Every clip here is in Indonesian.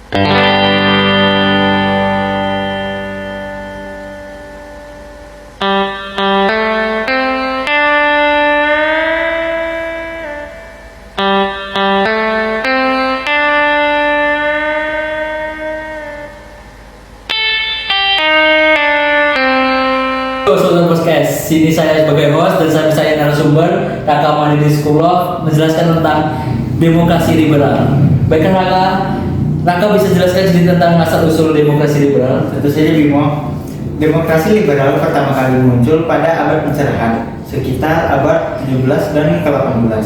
Sobat Podcast, sini saya sebagai host dan saya narasumber Raka Mandiri School menjelaskan tentang demokrasi liberal. Baikkan Raka bisa jelaskan sedikit tentang asal usul demokrasi liberal? Tentu saja Bimo. Demokrasi liberal pertama kali muncul pada abad pencerahan, sekitar abad 17 dan ke-18.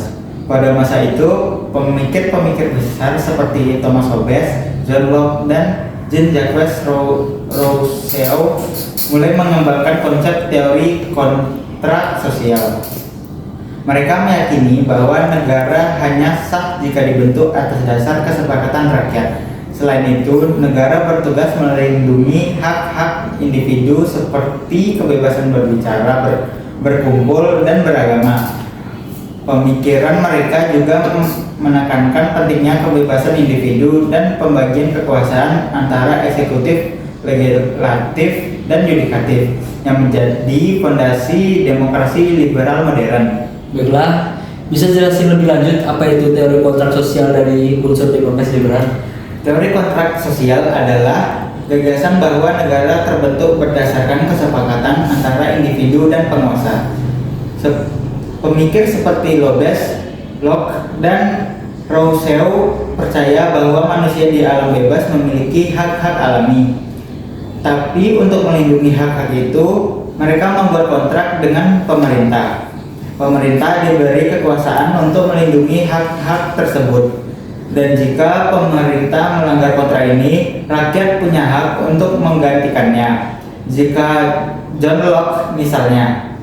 Pada masa itu, pemikir-pemikir besar seperti Thomas Hobbes, John Locke, dan Jean-Jacques Rousseau mulai mengembangkan konsep teori kontrak sosial. Mereka meyakini bahwa negara hanya sah jika dibentuk atas dasar kesepakatan rakyat. Selain itu, negara bertugas melindungi hak-hak individu seperti kebebasan berbicara, berkumpul, dan beragama. Pemikiran mereka juga menekankan pentingnya kebebasan individu dan pembagian kekuasaan antara eksekutif, legislatif, dan yudikatif yang menjadi fondasi demokrasi liberal modern. Baiklah, bisa jelasin lebih lanjut apa itu teori kontrak sosial dari unsur demokrasi liberal? Teori kontrak sosial adalah gagasan bahwa negara terbentuk berdasarkan kesepakatan antara individu dan penguasa. Pemikir seperti Hobbes, Locke, dan Rousseau percaya bahwa manusia di alam bebas memiliki hak-hak alami. Tapi untuk melindungi hak-hak itu, mereka membuat kontrak dengan pemerintah. Pemerintah diberi kekuasaan untuk melindungi hak-hak tersebut. Dan jika pemerintah melanggar kontrak ini, rakyat punya hak untuk menggantikannya. Jika John Locke misalnya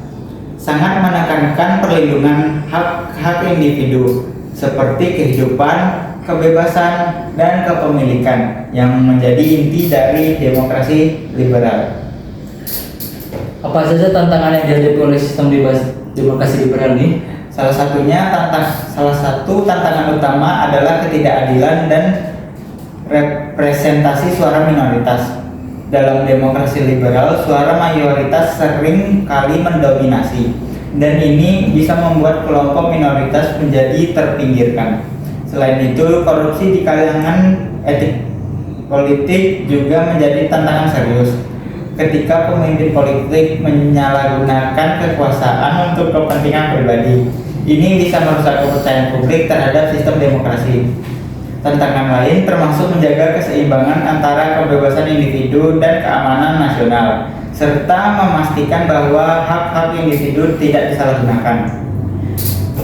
sangat menekankan perlindungan hak-hak individu seperti kehidupan, kebebasan, dan kepemilikan yang menjadi inti dari demokrasi liberal. Apa saja tantangan yang dihadapi oleh sistem demokrasi liberal ini? Salah satu tantangan utama adalah ketidakadilan dan representasi suara minoritas. Dalam demokrasi liberal, suara mayoritas sering kali mendominasi, dan ini bisa membuat kelompok minoritas menjadi terpinggirkan. Selain itu, korupsi di kalangan etik politik juga menjadi tantangan serius. Ketika pemimpin politik menyalahgunakan kekuasaan untuk kepentingan pribadi, ini bisa merusak kepercayaan publik terhadap sistem demokrasi. Tantangan lain termasuk menjaga keseimbangan antara kebebasan individu dan keamanan nasional, serta memastikan bahwa hak-hak individu tidak disalahgunakan.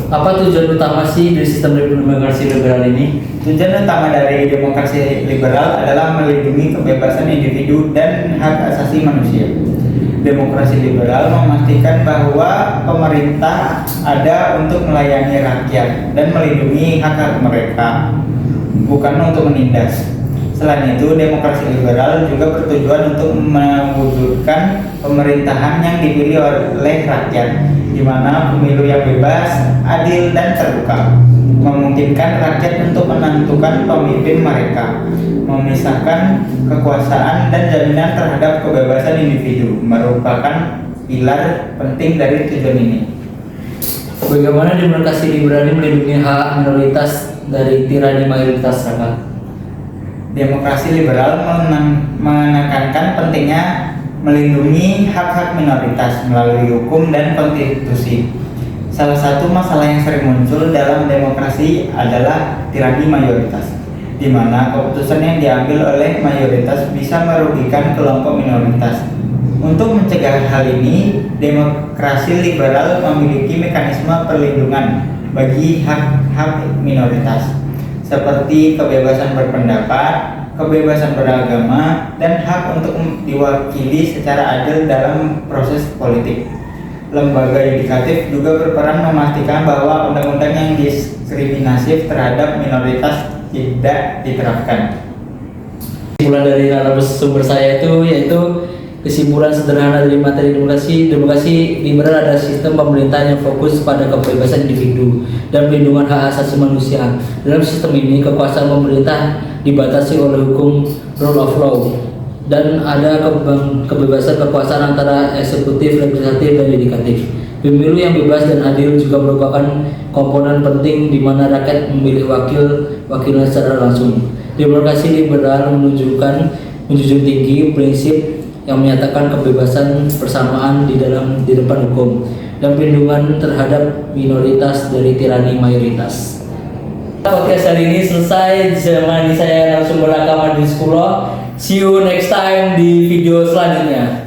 Apa tujuan utama sih dari sistem demokrasi liberal ini? Tujuan utama dari demokrasi liberal adalah melindungi kebebasan individu dan hak asasi manusia. Demokrasi liberal memastikan bahwa pemerintah ada untuk melayani rakyat dan melindungi hak-hak mereka, bukan untuk menindas. Selain itu, demokrasi liberal juga bertujuan untuk mewujudkan pemerintahan yang dipilih oleh rakyat, di mana pemilu yang bebas, adil, dan terbuka, memungkinkan rakyat untuk menentukan pemimpin mereka, memisahkan kekuasaan dan jaminan terhadap kebebasan individu, merupakan pilar penting dari tujuan ini. Bagaimana demokrasi liberal ini melindungi hak minoritas dari tirani mayoritas rakyat? Demokrasi liberal menekankan pentingnya melindungi hak-hak minoritas melalui hukum dan konstitusi. Salah satu masalah yang sering muncul dalam demokrasi adalah tirani mayoritas, di mana keputusan yang diambil oleh mayoritas bisa merugikan kelompok minoritas. Untuk mencegah hal ini, demokrasi liberal memiliki mekanisme perlindungan bagi hak-hak minoritas, seperti kebebasan berpendapat, kebebasan beragama, dan hak untuk diwakili secara adil dalam proses politik. Lembaga yudikatif juga berperan memastikan bahwa undang-undang yang diskriminatif terhadap minoritas tidak diterapkan. Kesimpulan dari narasumber saya yaitu kesimpulan sederhana dari materi demokrasi liberal adalah sistem pemerintahan yang fokus pada kebebasan individu dan perlindungan hak asasi manusia. Dalam sistem ini, kekuasaan pemerintah dibatasi oleh hukum rule of law, dan ada kebebasan kekuasaan antara eksekutif, legislatif, dan yudikatif. Pemilu yang bebas dan adil juga merupakan komponen penting di mana rakyat memilih wakilnya secara langsung. Demokrasi liberal menjunjung tinggi prinsip yang menyatakan kebebasan persamaan di depan hukum dan perlindungan terhadap minoritas dari tirani mayoritas. Podcast hari ini selesai. Zaman saya narasumber Raka Madinisukullah. See you next time di video selanjutnya.